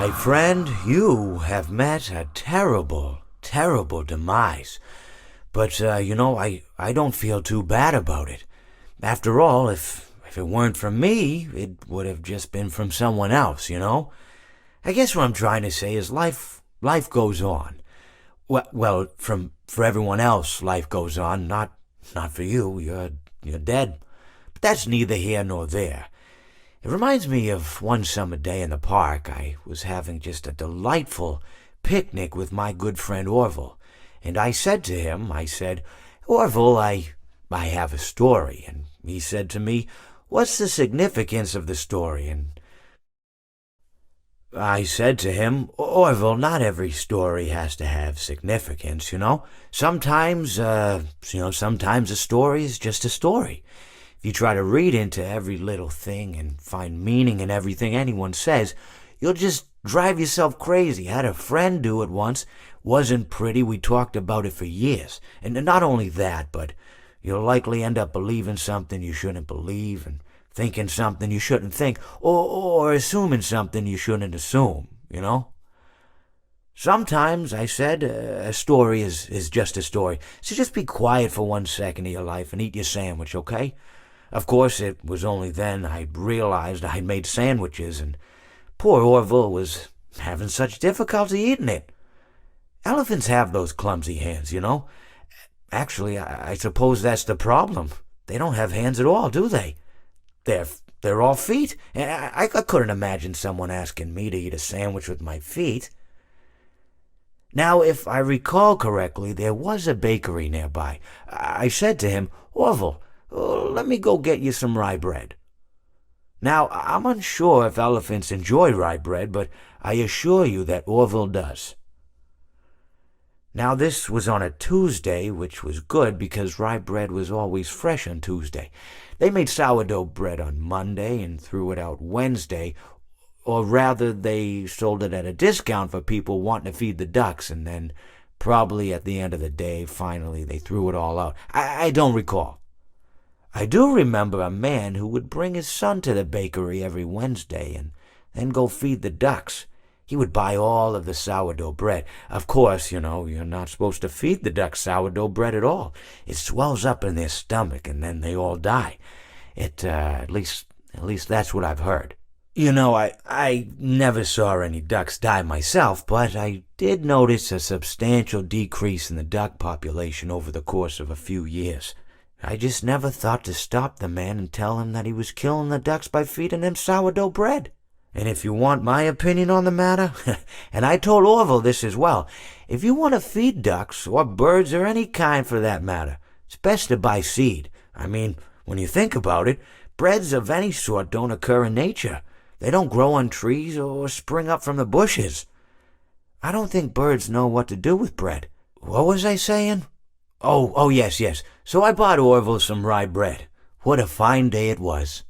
My friend, you have met a terrible, terrible demise. But, I don't feel too bad about it. After all, if it weren't from me, it would have just been from someone else, you know? I guess what I'm trying to say is life goes on. Well, for everyone else, life goes on, not for you. You're dead. But that's neither here nor there. It reminds me of one summer day in the park. I was having just a delightful picnic with my good friend Orville. And I said to him, Orville, I have a story. And he said to me, what's the significance of the story? And I said to him, Orville, not every story has to have significance, you know? Sometimes a story is just a story. If you try to read into every little thing and find meaning in everything anyone says, you'll just drive yourself crazy. I had a friend do it once. Wasn't pretty. We talked about it for years. And not only that, but you'll likely end up believing something you shouldn't believe and thinking something you shouldn't think, or assuming something you shouldn't assume, you know? Sometimes, I said, a story is just a story. So just be quiet for 1 second of your life and eat your sandwich, okay? Of course, it was only then I realized I'd made sandwiches, and poor Orville was having such difficulty eating it. Elephants have those clumsy hands, you know? Actually, I suppose that's the problem. They don't have hands at all, do they? They're all feet, and I couldn't imagine someone asking me to eat a sandwich with my feet. Now, if I recall correctly, there was a bakery nearby. I said to him, Orville, let me go get you some rye bread. Now, I'm unsure if elephants enjoy rye bread, but I assure you that Orville does. Now, this was on a Tuesday, which was good because rye bread was always fresh on Tuesday. They made sourdough bread on Monday and threw it out Wednesday, or rather they sold it at a discount for people wanting to feed the ducks, and then probably at the end of the day, finally, they threw it all out. I don't recall. I do remember a man who would bring his son to the bakery every Wednesday and then go feed the ducks. He would buy all of the sourdough bread. Of course, you're not supposed to feed the ducks sourdough bread at all. It swells up in their stomach and then they all die. At least that's what I've heard. I never saw any ducks die myself, but I did notice a substantial decrease in the duck population over the course of a few years. I just never thought to stop the man and tell him that he was killing the ducks by feeding them sourdough bread. And if you want my opinion on the matter, and I told Orville this as well, if you want to feed ducks, or birds, or any kind for that matter, it's best to buy seed. I mean, when you think about it, breads of any sort don't occur in nature. They don't grow on trees or spring up from the bushes. I don't think birds know what to do with bread. What was I saying? Oh, yes. So I bought Orville some rye bread. What a fine day it was.